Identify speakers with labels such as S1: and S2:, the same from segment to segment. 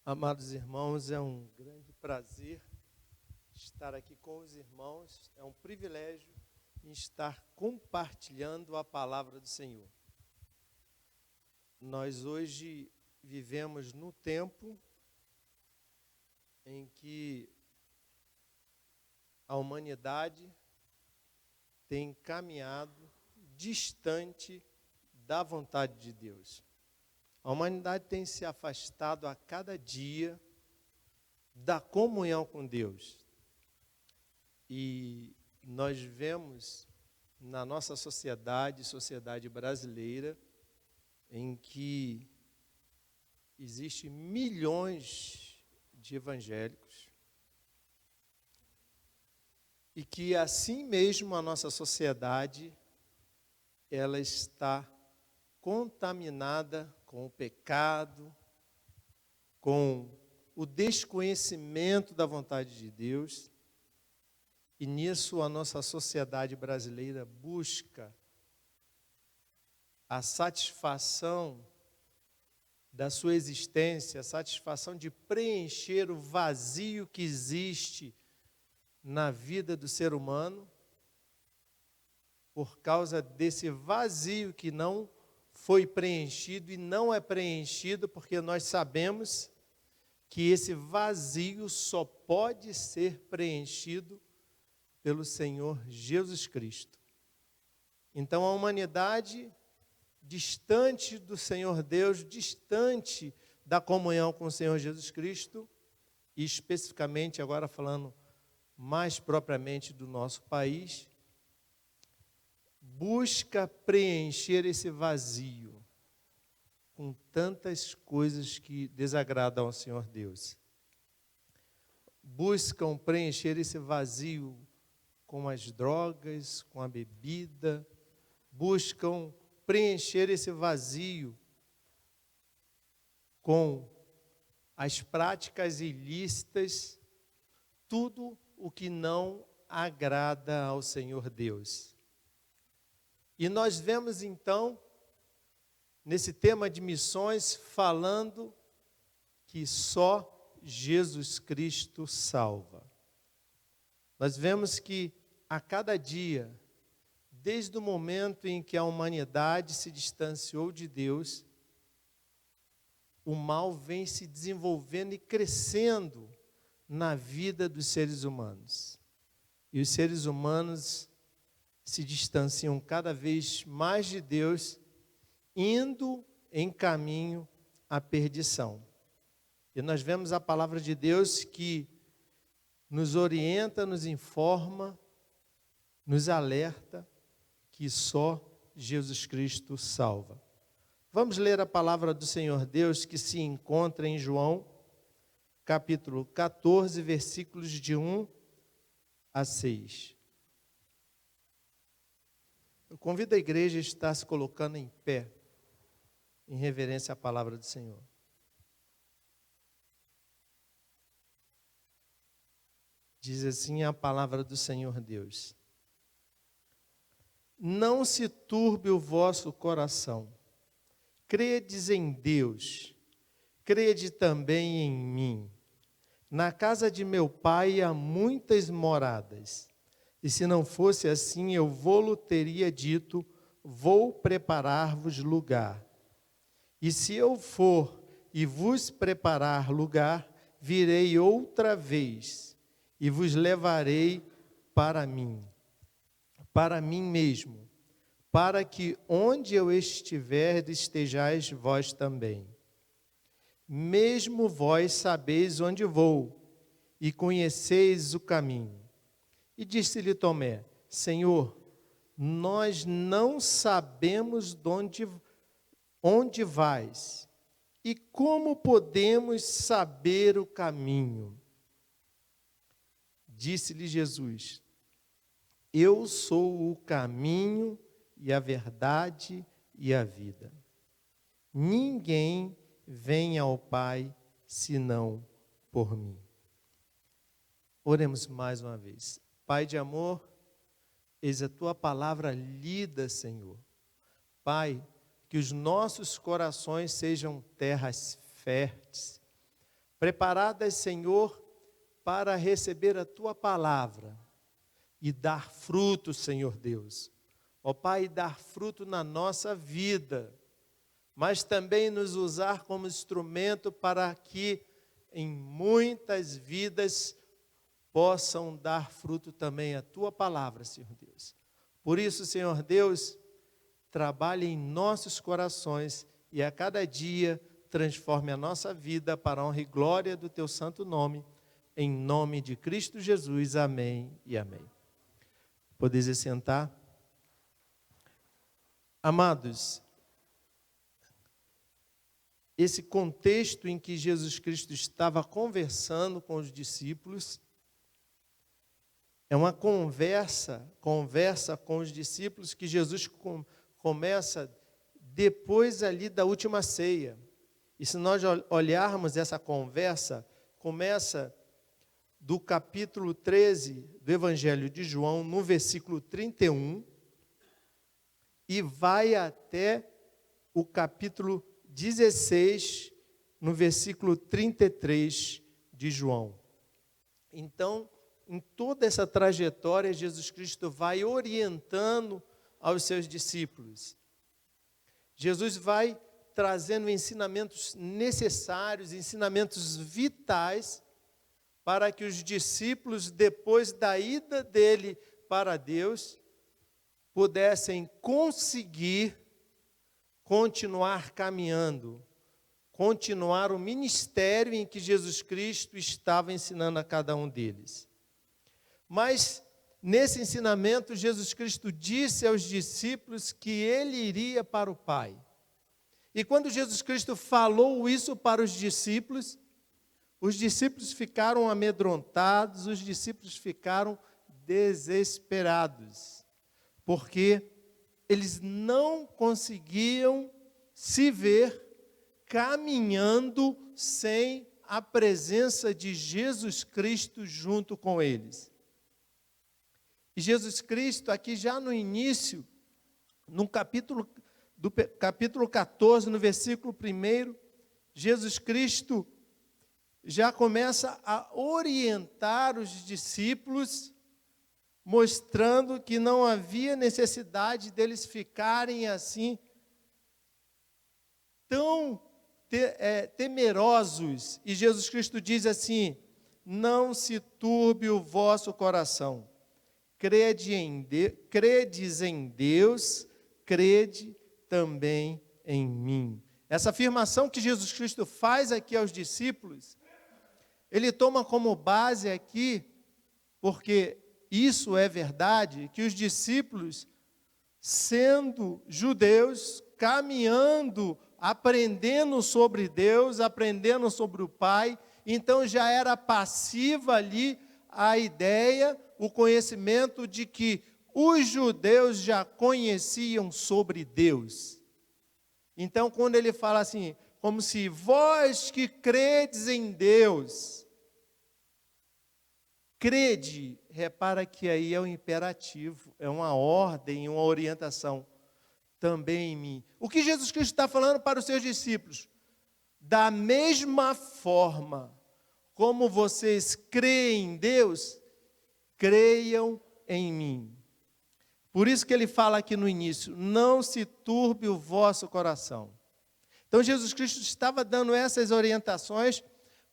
S1: Amados irmãos, é um grande prazer estar aqui com os irmãos, é um privilégio estar compartilhando a palavra do Senhor. Nós hoje vivemos no tempo em que a humanidade tem caminhado distante da vontade de Deus. A humanidade tem se afastado a cada dia da comunhão com Deus. E nós vemos na nossa sociedade brasileira, em que existem milhões de evangélicos, e que assim mesmo a nossa sociedade, ela está contaminada com o pecado, com o desconhecimento da vontade de Deus, e nisso a nossa sociedade brasileira busca a satisfação da sua existência, a satisfação de preencher o vazio que existe na vida do ser humano, por causa desse vazio que não foi preenchido e não é preenchido, porque nós sabemos que esse vazio só pode ser preenchido pelo Senhor Jesus Cristo. Então a humanidade, distante do Senhor Deus, distante da comunhão com o Senhor Jesus Cristo, e especificamente agora falando mais propriamente do nosso país, busca preencher esse vazio com tantas coisas que desagradam ao Senhor Deus. Buscam preencher esse vazio com as drogas, com a bebida, buscam preencher esse vazio com as práticas ilícitas, tudo o que não agrada ao Senhor Deus. E nós vemos então, nesse tema de missões, falando que só Jesus Cristo salva. Nós vemos que a cada dia, desde o momento em que a humanidade se distanciou de Deus, o mal vem se desenvolvendo e crescendo na vida dos seres humanos. E os seres humanos se distanciam cada vez mais de Deus, indo em caminho à perdição. E nós vemos a palavra de Deus que nos orienta, nos informa, nos alerta que só Jesus Cristo salva. Vamos ler a palavra do Senhor Deus que se encontra em João, capítulo 14, versículos de 1 a 6. Eu convido a igreja a estar se colocando em pé, em reverência à palavra do Senhor. Diz assim a palavra do Senhor Deus: não se turbe o vosso coração, credes em Deus, crede também em mim. Na casa de meu pai há muitas moradas, e se não fosse assim, eu vou-lo teria dito, vou preparar-vos lugar. E se eu for e vos preparar lugar, virei outra vez, e vos levarei para mim mesmo, para que onde eu estiver, estejais vós também. Mesmo vós sabeis onde vou, e conheceis o caminho. E disse-lhe Tomé: Senhor, nós não sabemos onde vais, e como podemos saber o caminho? Disse-lhe Jesus: eu sou o caminho e a verdade e a vida. Ninguém vem ao Pai senão por mim. Oremos mais uma vez. Pai de amor, eis a tua palavra lida, Senhor. Pai, que os nossos corações sejam terras férteis, preparadas, Senhor, para receber a Tua palavra e dar fruto, Senhor Deus. Ó Pai, dar fruto na nossa vida, mas também nos usar como instrumento para que em muitas vidas possam dar fruto também a Tua palavra, Senhor Deus. Por isso, Senhor Deus, trabalhe em nossos corações e a cada dia transforme a nossa vida para a honra e glória do Teu santo nome, em nome de Cristo Jesus. Amém e amém. Podeis sentar. Amados, esse contexto em que Jesus Cristo estava conversando com os discípulos, é uma conversa com os discípulos que Jesus começa depois ali da última ceia. E se nós olharmos essa conversa, começa do capítulo 13 do Evangelho de João, no versículo 31, e vai até o capítulo 16, no versículo 33 de João. Então, em toda essa trajetória, Jesus Cristo vai orientando aos seus discípulos. Jesus vai trazendo ensinamentos necessários, ensinamentos vitais, para que os discípulos, depois da ida dele para Deus, pudessem conseguir continuar caminhando, continuar o ministério em que Jesus Cristo estava ensinando a cada um deles. Mas, nesse ensinamento, Jesus Cristo disse aos discípulos que ele iria para o Pai. E quando Jesus Cristo falou isso para os discípulos ficaram amedrontados, os discípulos ficaram desesperados, porque eles não conseguiam se ver caminhando sem a presença de Jesus Cristo junto com eles. E Jesus Cristo, aqui já no início, no capítulo 14, no versículo 1, Jesus Cristo já começa a orientar os discípulos, mostrando que não havia necessidade deles ficarem assim, tão temerosos. E Jesus Cristo diz assim: não se turbe o vosso coração, credes em Deus, crede também em mim. Essa afirmação que Jesus Cristo faz aqui aos discípulos, ele toma como base aqui, porque isso é verdade, que os discípulos, sendo judeus, caminhando, aprendendo sobre Deus, aprendendo sobre o Pai, então já era passiva ali a ideia, o conhecimento de que os judeus já conheciam sobre Deus. Então, quando ele fala assim, como se vós que credes em Deus, crede, repara que aí é um imperativo, é uma ordem, uma orientação, também em mim. O que Jesus Cristo está falando para os seus discípulos? Da mesma forma como vocês creem em Deus, creiam em mim. Por isso que ele fala aqui no início, não se turbe o vosso coração. Então Jesus Cristo estava dando essas orientações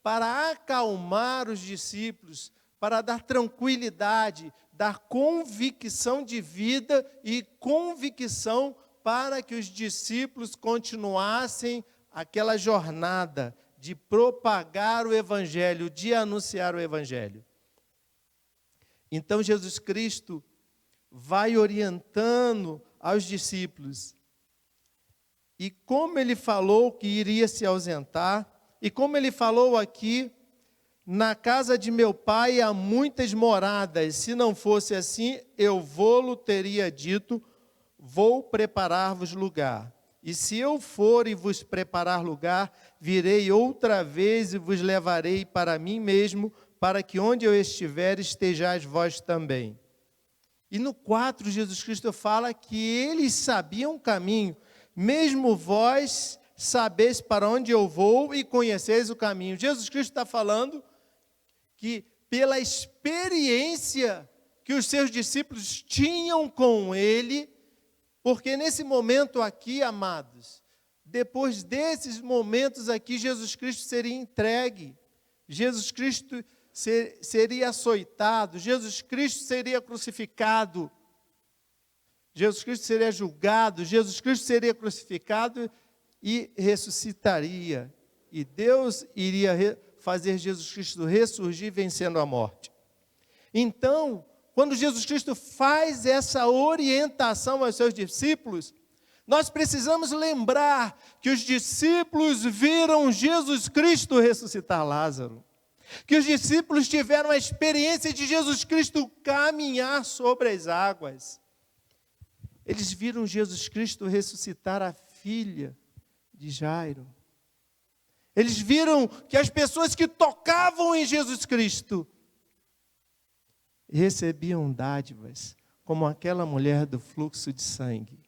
S1: para acalmar os discípulos, para dar tranquilidade, dar convicção de vida e convicção para que os discípulos continuassem aquela jornada de propagar o Evangelho, de anunciar o Evangelho. Então Jesus Cristo vai orientando aos discípulos. E como ele falou que iria se ausentar, e como ele falou aqui, na casa de meu pai há muitas moradas, se não fosse assim, eu vou-lo teria dito, vou preparar-vos lugar. E se eu for e vos preparar lugar, virei outra vez e vos levarei para mim mesmo, para que onde eu estiver, estejais vós também. E no 4, Jesus Cristo fala que eles sabiam o caminho, mesmo vós sabeis para onde eu vou e conheceis o caminho. Jesus Cristo está falando que pela experiência que os seus discípulos tinham com ele, porque nesse momento aqui, amados, depois desses momentos aqui, Jesus Cristo seria entregue, Jesus Cristo seria açoitado, Jesus Cristo seria crucificado, Jesus Cristo seria julgado, Jesus Cristo seria crucificado e ressuscitaria. E Deus iria fazer Jesus Cristo ressurgir vencendo a morte. Então, quando Jesus Cristo faz essa orientação aos seus discípulos, nós precisamos lembrar que os discípulos viram Jesus Cristo ressuscitar Lázaro. Que os discípulos tiveram a experiência de Jesus Cristo caminhar sobre as águas. Eles viram Jesus Cristo ressuscitar a filha de Jairo. Eles viram que as pessoas que tocavam em Jesus Cristo recebiam dádivas, como aquela mulher do fluxo de sangue.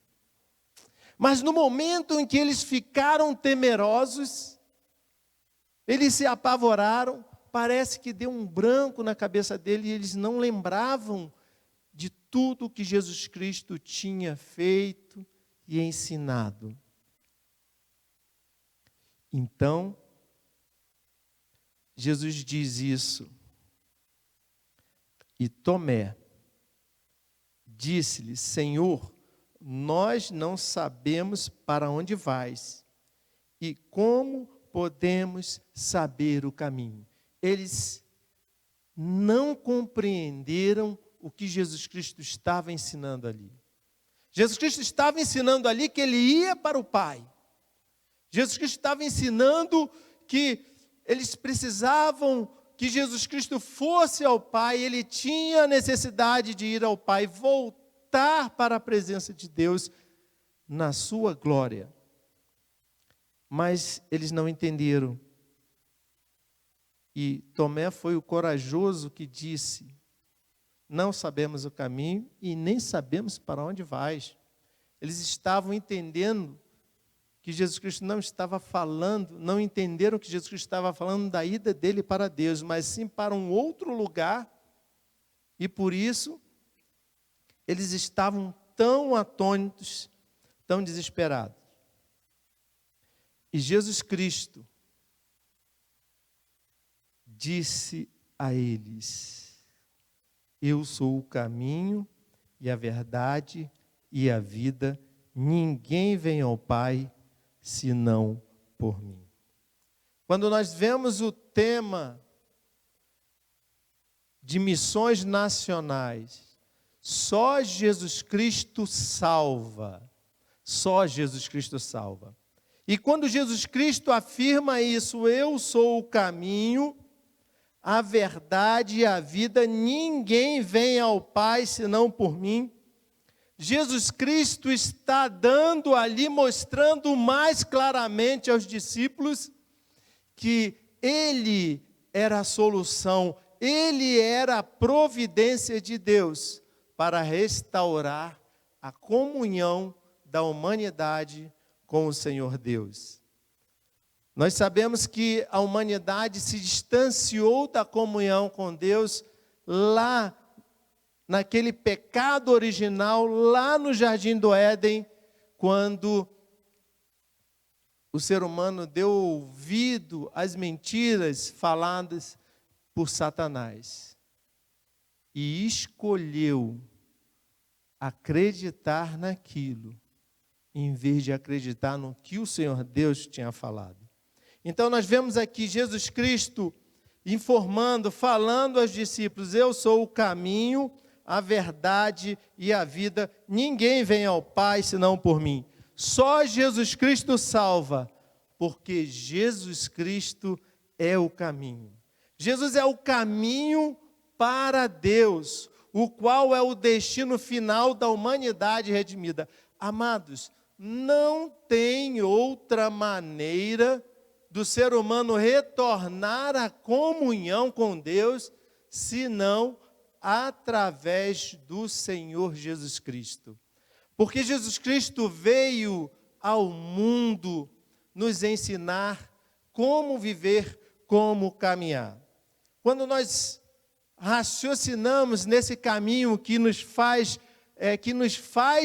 S1: Mas no momento em que eles ficaram temerosos, eles se apavoraram, parece que deu um branco na cabeça deles e eles não lembravam de tudo que Jesus Cristo tinha feito e ensinado. Então, Jesus diz isso. E Tomé disse-lhe: Senhor, nós não sabemos para onde vais e como podemos saber o caminho. Eles não compreenderam o que Jesus Cristo estava ensinando ali. Jesus Cristo estava ensinando ali que ele ia para o Pai. Jesus Cristo estava ensinando que eles precisavam que Jesus Cristo fosse ao Pai, ele tinha necessidade de ir ao Pai, voltar para a presença de Deus na sua glória. Mas eles não entenderam. E Tomé foi o corajoso que disse: não sabemos o caminho e nem sabemos para onde vais. Eles estavam entendendo que Jesus Cristo não estava falando, não entenderam que Jesus Cristo estava falando da ida dele para Deus, mas sim para um outro lugar, e por isso eles estavam tão atônitos, tão desesperados. E Jesus Cristo disse a eles: eu sou o caminho e a verdade e a vida, ninguém vem ao Pai senão por mim. Quando nós vemos o tema de missões nacionais, só Jesus Cristo salva. Só Jesus Cristo salva. E quando Jesus Cristo afirma isso, eu sou o caminho, a verdade e a vida, ninguém vem ao Pai senão por mim. Jesus Cristo está dando ali, mostrando mais claramente aos discípulos que Ele era a solução, Ele era a providência de Deus para restaurar a comunhão da humanidade com o Senhor Deus. Nós sabemos que a humanidade se distanciou da comunhão com Deus lá naquele pecado original, lá no Jardim do Éden, quando o ser humano deu ouvido às mentiras faladas por Satanás e escolheu acreditar naquilo, em vez de acreditar no que o Senhor Deus tinha falado. Então nós vemos aqui Jesus Cristo informando, falando aos discípulos: eu sou o caminho, a verdade e a vida, ninguém vem ao Pai senão por mim. Só Jesus Cristo salva, porque Jesus Cristo é o caminho. Jesus é o caminho para Deus, o qual é o destino final da humanidade redimida. Amados, não tem outra maneira do ser humano retornar à comunhão com Deus, senão através do Senhor Jesus Cristo. Porque Jesus Cristo veio ao mundo nos ensinar como viver, como caminhar. Quando nós raciocinamos nesse caminho que nos faz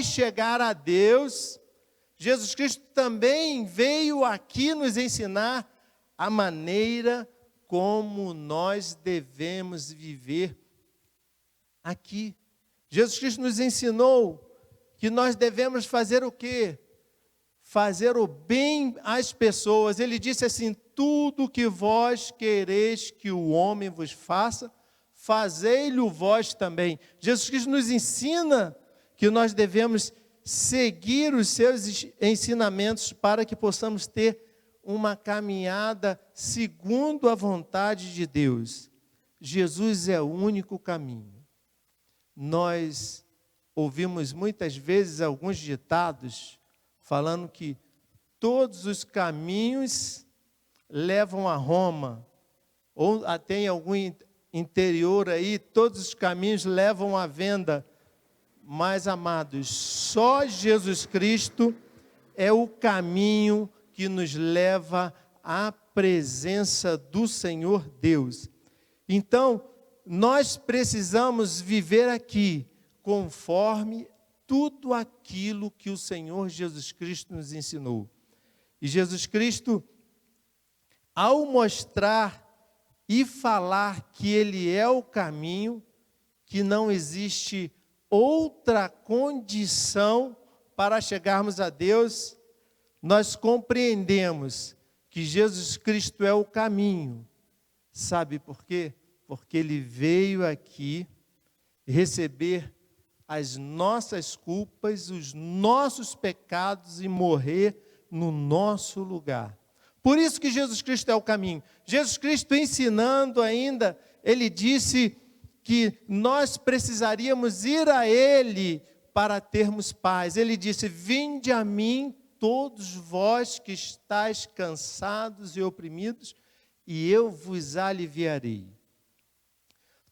S1: chegar a Deus, Jesus Cristo também veio aqui nos ensinar a maneira como nós devemos viver aqui. Jesus Cristo nos ensinou que nós devemos fazer o quê? Fazer o bem às pessoas. Ele disse assim: tudo que vós quereis que o homem vos faça, fazei-lhe vós também. Jesus Cristo nos ensina que nós devemos seguir os seus ensinamentos para que possamos ter uma caminhada segundo a vontade de Deus. Jesus é o único caminho. Nós ouvimos muitas vezes alguns ditados falando que todos os caminhos levam a Roma, ou até em algum interior aí, todos os caminhos levam à venda. Mas, amados, só Jesus Cristo é o caminho que nos leva à presença do Senhor Deus. Então, nós precisamos viver aqui conforme tudo aquilo que o Senhor Jesus Cristo nos ensinou. E Jesus Cristo, ao mostrar e falar que Ele é o caminho, que não existe outra condição para chegarmos a Deus, nós compreendemos que Jesus Cristo é o caminho. Sabe por quê? Porque Ele veio aqui receber as nossas culpas, os nossos pecados e morrer no nosso lugar. Por isso que Jesus Cristo é o caminho. Jesus Cristo ensinando ainda, Ele disse que nós precisaríamos ir a Ele para termos paz. Ele disse: vinde a mim todos vós que estáis cansados e oprimidos, e eu vos aliviarei.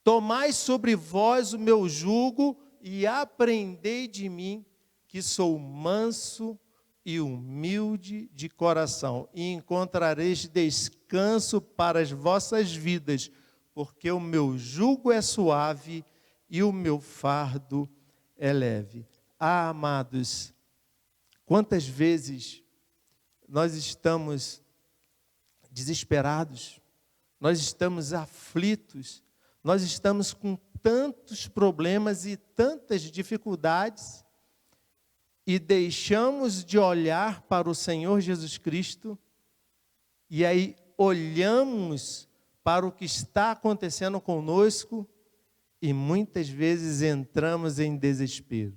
S1: Tomai sobre vós o meu jugo e aprendei de mim, que sou manso e humilde de coração, e encontrareis descanso para as vossas vidas, porque o meu jugo é suave e o meu fardo é leve. Ah, amados, quantas vezes nós estamos desesperados, nós estamos aflitos, nós estamos com tantos problemas e tantas dificuldades, e deixamos de olhar para o Senhor Jesus Cristo, e aí olhamos para o que está acontecendo conosco, e muitas vezes entramos em desespero.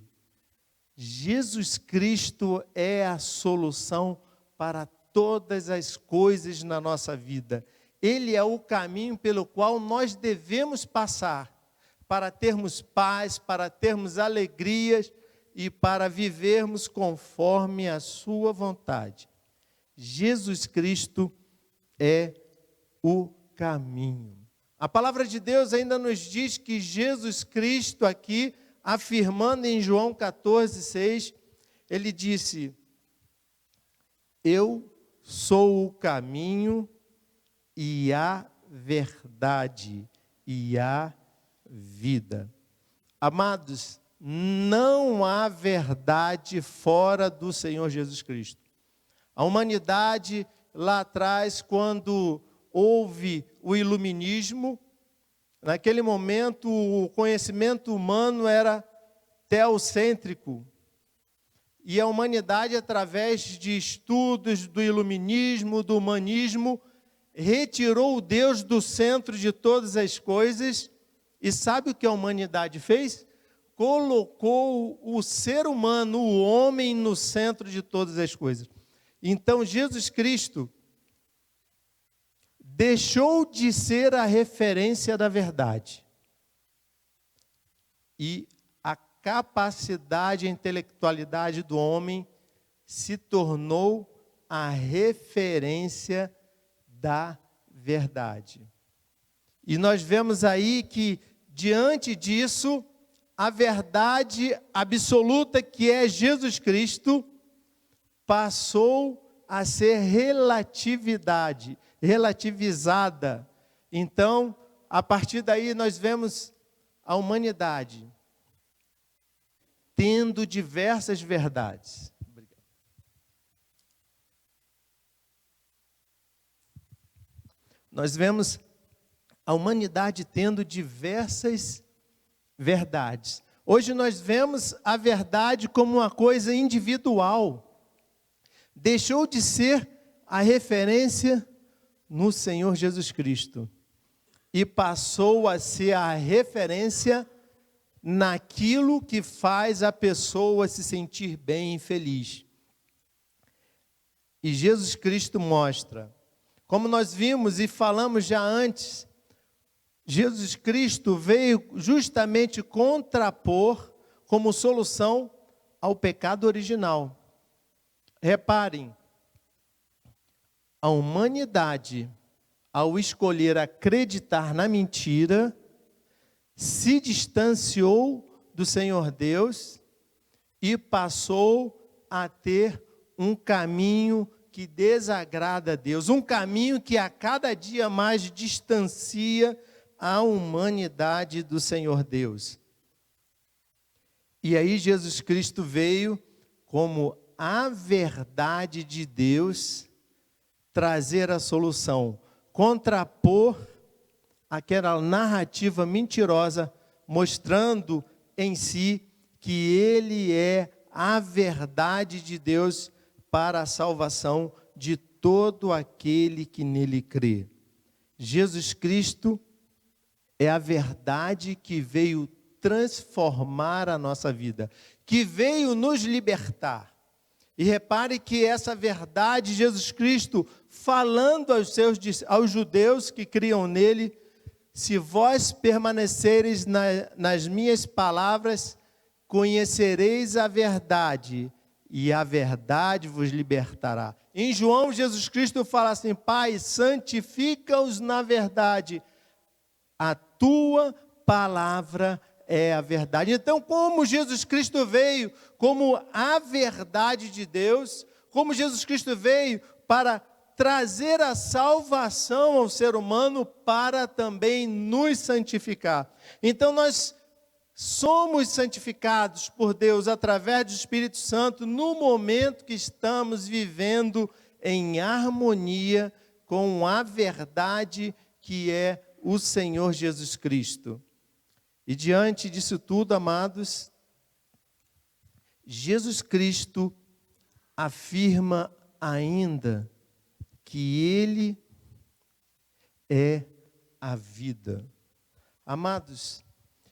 S1: Jesus Cristo é a solução para todas as coisas na nossa vida. Ele é o caminho pelo qual nós devemos passar, para termos paz, para termos alegrias e para vivermos conforme a sua vontade. Jesus Cristo é o caminho. A palavra de Deus ainda nos diz que Jesus Cristo aqui, afirmando em João 14:6, ele disse: eu sou o caminho e a verdade e a vida. Amados, não há verdade fora do Senhor Jesus Cristo. A humanidade lá atrás, quando houve o iluminismo, naquele momento o conhecimento humano era teocêntrico. E a humanidade, através de estudos do iluminismo, do humanismo, retirou o Deus do centro de todas as coisas. E sabe o que a humanidade fez? Colocou o ser humano, o homem, no centro de todas as coisas. Então, Jesus Cristo deixou de ser a referência da verdade. E a capacidade, a intelectualidade do homem se tornou a referência da verdade. E nós vemos aí que, diante disso, a verdade absoluta, que é Jesus Cristo, passou a ser relativizada. Então, a partir daí nós vemos a humanidade tendo diversas verdades. Nós vemos a humanidade tendo diversas verdades. Hoje nós vemos a verdade como uma coisa individual. Deixou de ser a referência no Senhor Jesus Cristo e passou a ser a referência naquilo que faz a pessoa se sentir bem e feliz. E Jesus Cristo mostra, como nós vimos e falamos já antes, Jesus Cristo veio justamente contrapor como solução ao pecado original. Reparem, a humanidade, ao escolher acreditar na mentira, se distanciou do Senhor Deus e passou a ter um caminho que desagrada a Deus, um caminho que a cada dia mais distancia a humanidade do Senhor Deus. E aí Jesus Cristo veio como a verdade de Deus trazer a solução, contrapor aquela narrativa mentirosa, mostrando em si que Ele é a verdade de Deus para a salvação de todo aquele que nele crê. Jesus Cristo é a verdade que veio transformar a nossa vida, que veio nos libertar. E repare que essa verdade, Jesus Cristo, falando aos judeus que criam nele, se vós permanecereis nas minhas palavras, conhecereis a verdade, e a verdade vos libertará. Em João, Jesus Cristo fala assim: Pai, santifica-os na verdade, a tua palavra é a verdade. Então, como Jesus Cristo veio como a verdade de Deus, como Jesus Cristo veio para trazer a salvação ao ser humano, para também nos santificar. Então, nós somos santificados por Deus através do Espírito Santo no momento que estamos vivendo em harmonia com a verdade que é o Senhor Jesus Cristo. E diante disso tudo, amados, Jesus Cristo afirma ainda que Ele é a vida. Amados,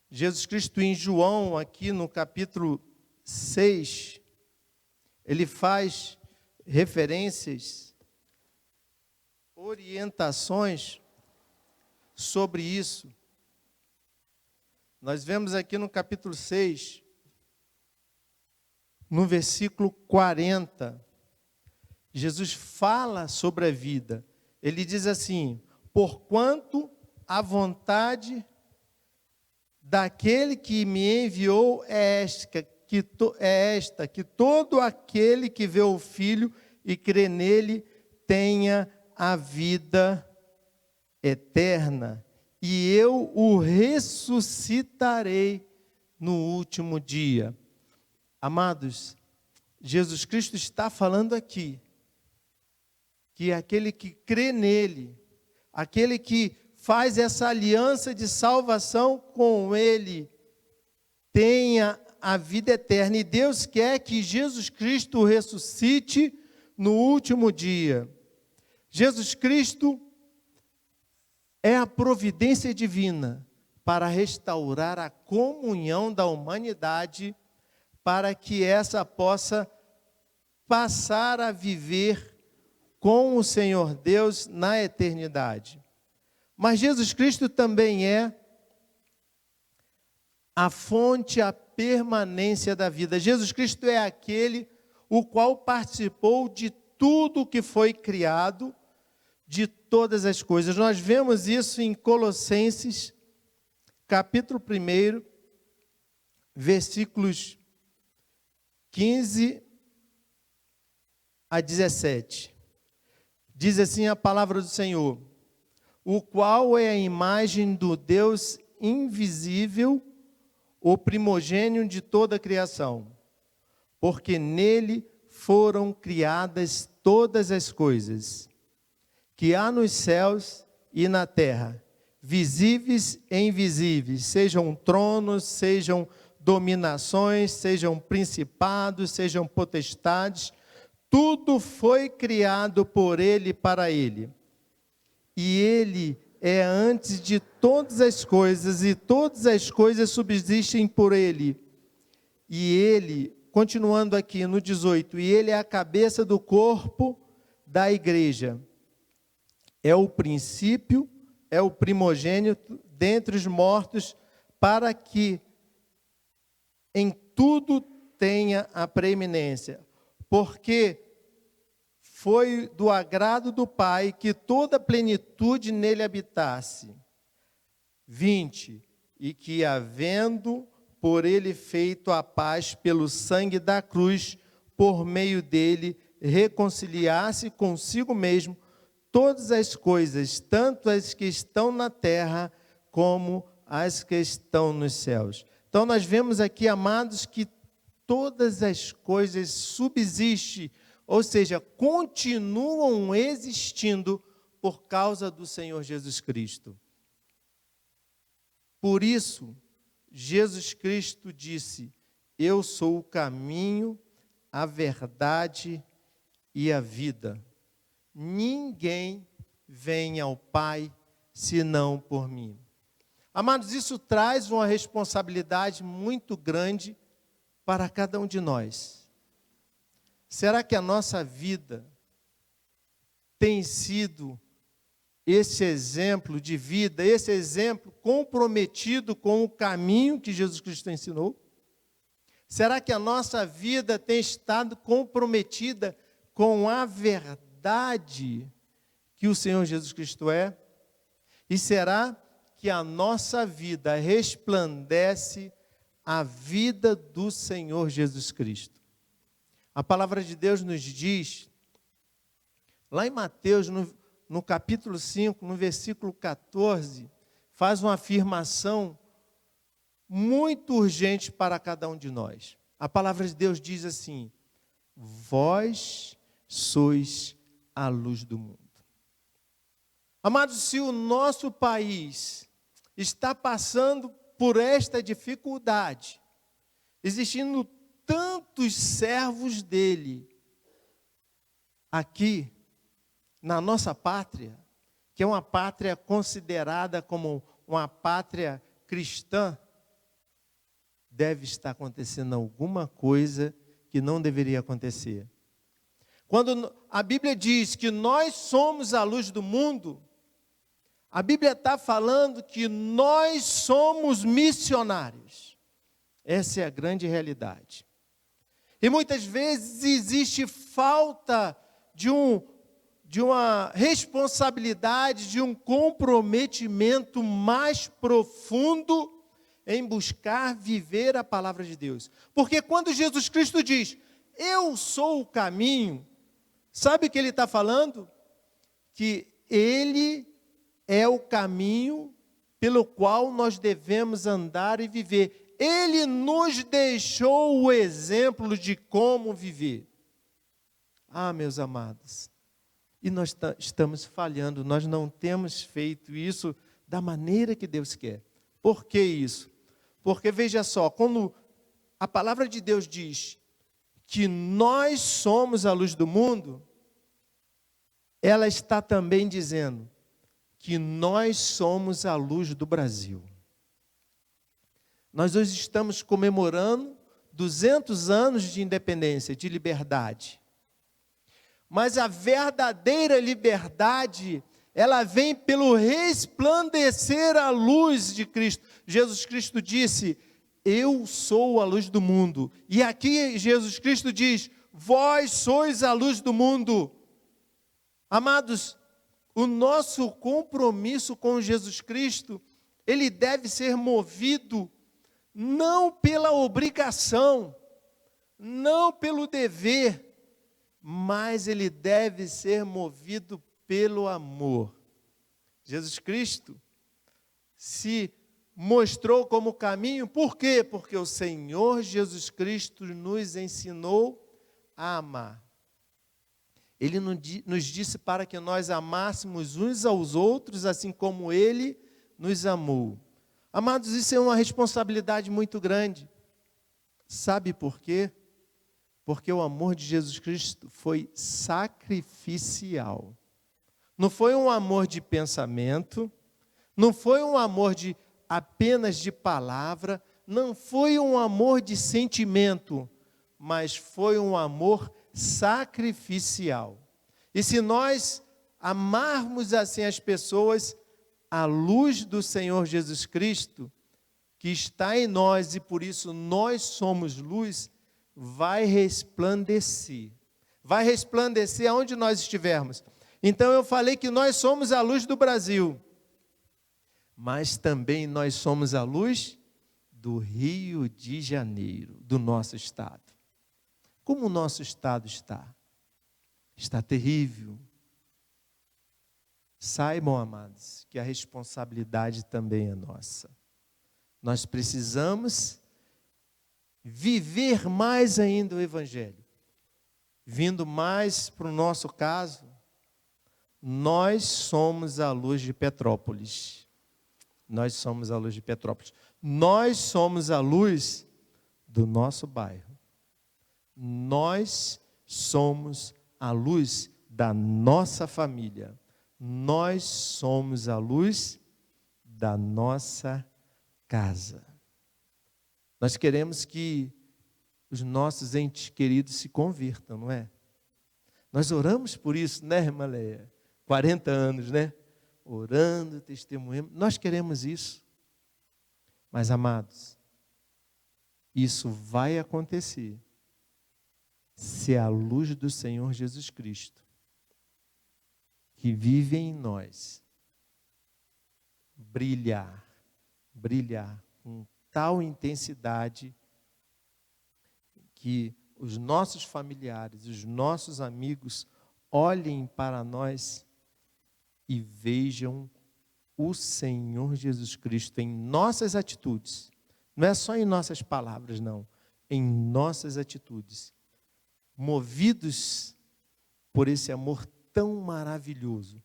S1: Jesus Cristo em João, aqui no capítulo 6, ele faz referências, orientações sobre isso. Nós vemos aqui no capítulo 6, no versículo 40, Jesus fala sobre a vida. Ele diz assim: porquanto a vontade daquele que me enviou é esta, que todo aquele que vê o Filho e crê nele tenha a vida eterna, e eu o ressuscitarei no último dia. Amados, Jesus Cristo está falando aqui que aquele que crê nele, aquele que faz essa aliança de salvação com ele, tenha a vida eterna. E Deus quer que Jesus Cristo ressuscite no último dia. Jesus Cristo é a providência divina para restaurar a comunhão da humanidade, para que essa possa passar a viver com o Senhor Deus na eternidade. Mas Jesus Cristo também é a fonte, a permanência da vida. Jesus Cristo é aquele o qual participou de tudo que foi criado, de todas as coisas. Nós vemos isso em Colossenses, capítulo 1, versículos 15 a 17. Diz assim a palavra do Senhor: o qual é a imagem do Deus invisível, o primogênito de toda a criação, porque nele foram criadas todas as coisas, que há nos céus e na terra, visíveis e invisíveis, sejam tronos, sejam dominações, sejam principados, sejam potestades, tudo foi criado por ele e para ele. E ele é antes de todas as coisas, e todas as coisas subsistem por ele. E ele, continuando aqui no 18, e ele é a cabeça do corpo da igreja. É o princípio, é o primogênito dentre os mortos, para que em tudo tenha a preeminência. Porque foi do agrado do Pai que toda a plenitude nele habitasse. 20. E que, havendo por ele feito a paz pelo sangue da cruz, por meio dele reconciliasse consigo mesmo todas as coisas, tanto as que estão na terra como as que estão nos céus. Então nós vemos aqui, amados, que todas as coisas subsistem, ou seja, continuam existindo por causa do Senhor Jesus Cristo. Por isso, Jesus Cristo disse: eu sou o caminho, a verdade e a vida. Ninguém vem ao Pai senão por mim. Amados, isso traz uma responsabilidade muito grande para cada um de nós. Será que a nossa vida tem sido esse exemplo de vida, esse exemplo comprometido com o caminho que Jesus Cristo ensinou? Será que a nossa vida tem estado comprometida com a verdade que o Senhor Jesus Cristo é? E será que a nossa vida resplandece a vida do Senhor Jesus Cristo? A palavra de Deus nos diz, lá em Mateus, no capítulo 5, no versículo 14, faz uma afirmação muito urgente para cada um de nós. A palavra de Deus diz assim: vós sois a luz do mundo. Amados, se o nosso país está passando por esta dificuldade, existindo tantos servos dele aqui na nossa pátria, que é uma pátria considerada como uma pátria cristã, deve estar acontecendo alguma coisa que não deveria acontecer. Quando a Bíblia diz que nós somos a luz do mundo, a Bíblia está falando que nós somos missionários. Essa é a grande realidade. E muitas vezes existe falta de uma responsabilidade, de um comprometimento mais profundo em buscar viver a palavra de Deus. Porque quando Jesus Cristo diz, eu sou o caminho, sabe o que ele está falando? Que ele é o caminho pelo qual nós devemos andar e viver. Ele nos deixou o exemplo de como viver. Ah, meus amados, e nós estamos falhando, nós não temos feito isso da maneira que Deus quer. Por que isso? Porque veja só, quando a palavra de Deus diz que nós somos a luz do mundo, ela está também dizendo que nós somos a luz do Brasil. Nós hoje estamos comemorando 200 anos de independência, de liberdade. Mas a verdadeira liberdade, ela vem pelo resplandecer a luz de Cristo. Jesus Cristo disse, eu sou a luz do mundo. E aqui Jesus Cristo diz, vós sois a luz do mundo. Amados, o nosso compromisso com Jesus Cristo, ele deve ser movido não pela obrigação, não pelo dever, mas ele deve ser movido pelo amor. Jesus Cristo se mostrou como caminho, por quê? Porque o Senhor Jesus Cristo nos ensinou a amar. Ele nos disse para que nós amássemos uns aos outros, assim como Ele nos amou. Amados, isso é uma responsabilidade muito grande. Sabe por quê? Porque o amor de Jesus Cristo foi sacrificial. Não foi um amor de pensamento, não foi um amor apenas de palavra, não foi um amor de sentimento, mas foi um amor sacrificial. E se nós amarmos assim as pessoas, a luz do Senhor Jesus Cristo, que está em nós e por isso nós somos luz, vai resplandecer. Vai resplandecer aonde nós estivermos. Então eu falei que nós somos a luz do Brasil, mas também nós somos a luz do Rio de Janeiro, do nosso estado. Como o nosso estado está? Está terrível. Saibam, amados, que a responsabilidade também é nossa. Nós precisamos viver mais ainda o Evangelho. Vindo mais para o nosso caso, nós somos a luz de Petrópolis. Nós somos a luz de Petrópolis. Nós somos a luz do nosso bairro. Nós somos a luz da nossa família. Nós somos a luz da nossa casa. Nós queremos que os nossos entes queridos se convertam, não é? Nós oramos por isso, né, irmã Leia? 40 anos, né? Orando, testemunhando. Nós queremos isso. Mas, amados, isso vai acontecer se a luz do Senhor Jesus Cristo, que vive em nós, brilhar com tal intensidade que os nossos familiares, os nossos amigos olhem para nós e vejam o Senhor Jesus Cristo em nossas atitudes. Não é só em nossas palavras, não. Em nossas atitudes. Movidos por esse amor tão maravilhoso.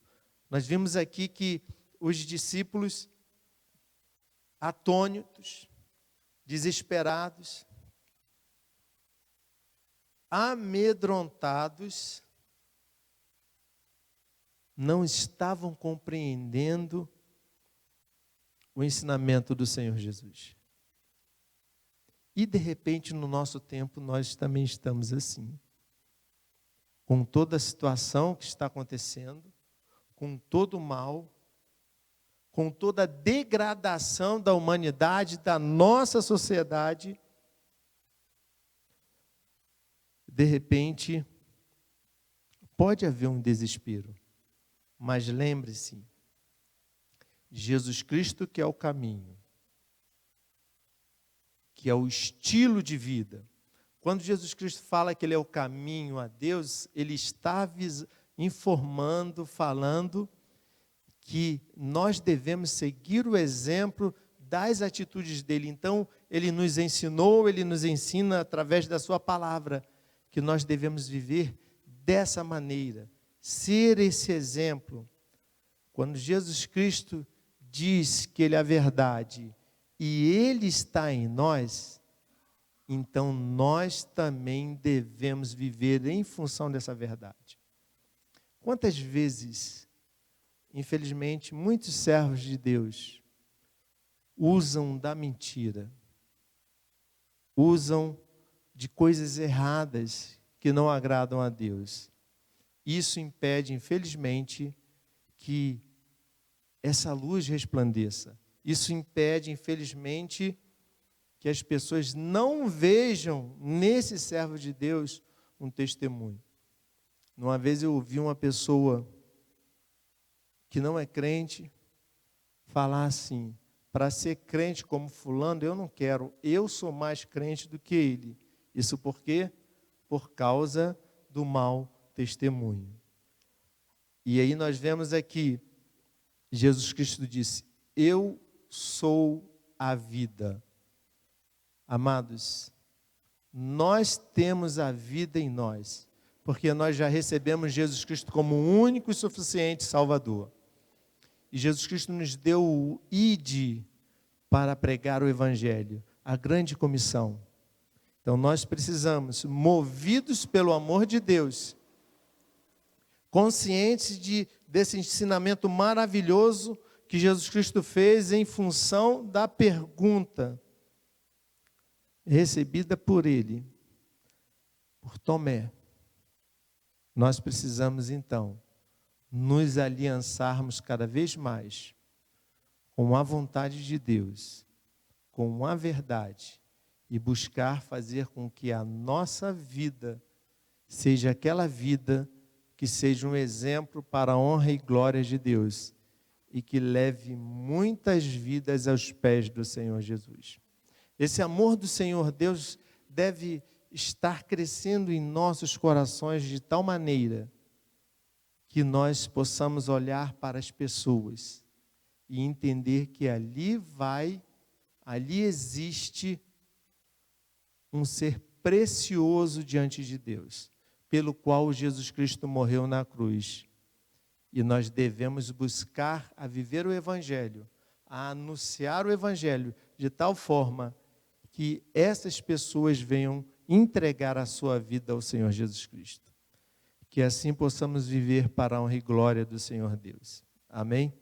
S1: Nós vimos aqui que os discípulos, atônitos, desesperados, amedrontados, não estavam compreendendo o ensinamento do Senhor Jesus. E de repente no nosso tempo nós também estamos assim. Com toda a situação que está acontecendo, com todo o mal, com toda a degradação da humanidade, da nossa sociedade, de repente pode haver um desespero. Mas lembre-se, Jesus Cristo que é o caminho, que é o estilo de vida. Quando Jesus Cristo fala que Ele é o caminho a Deus, Ele está informando, falando que nós devemos seguir o exemplo das atitudes dEle. Então, Ele nos ensinou, Ele nos ensina através da Sua palavra, que nós devemos viver dessa maneira. Ser esse exemplo. Quando Jesus Cristo diz que Ele é a verdade e Ele está em nós, então nós também devemos viver em função dessa verdade. Quantas vezes, infelizmente, muitos servos de Deus usam da mentira, usam de coisas erradas que não agradam a Deus. Isso impede, infelizmente, que essa luz resplandeça. Isso impede, infelizmente, que as pessoas não vejam nesse servo de Deus um testemunho. Uma vez eu ouvi uma pessoa que não é crente falar assim: para ser crente como fulano, eu não quero, eu sou mais crente do que ele. Isso por quê? Por causa do mau testemunho. E aí nós vemos aqui, Jesus Cristo disse: eu sou a vida. Amados, nós temos a vida em nós, porque nós já recebemos Jesus Cristo como o único e suficiente Salvador. E Jesus Cristo nos deu o ide para pregar o Evangelho, a grande comissão. Então nós precisamos, movidos pelo amor de Deus, conscientes desse ensinamento maravilhoso que Jesus Cristo fez em função da pergunta recebida por ele, por Tomé. Nós precisamos então nos aliançarmos cada vez mais com a vontade de Deus, com a verdade, e buscar fazer com que a nossa vida seja aquela vida que seja um exemplo para a honra e glória de Deus e que leve muitas vidas aos pés do Senhor Jesus. Esse amor do Senhor Deus deve estar crescendo em nossos corações de tal maneira que nós possamos olhar para as pessoas e entender que ali existe um ser precioso diante de Deus, pelo qual Jesus Cristo morreu na cruz. E nós devemos buscar a viver o Evangelho, a anunciar o Evangelho, de tal forma que essas pessoas venham entregar a sua vida ao Senhor Jesus Cristo. Que assim possamos viver para a honra e glória do Senhor Deus. Amém?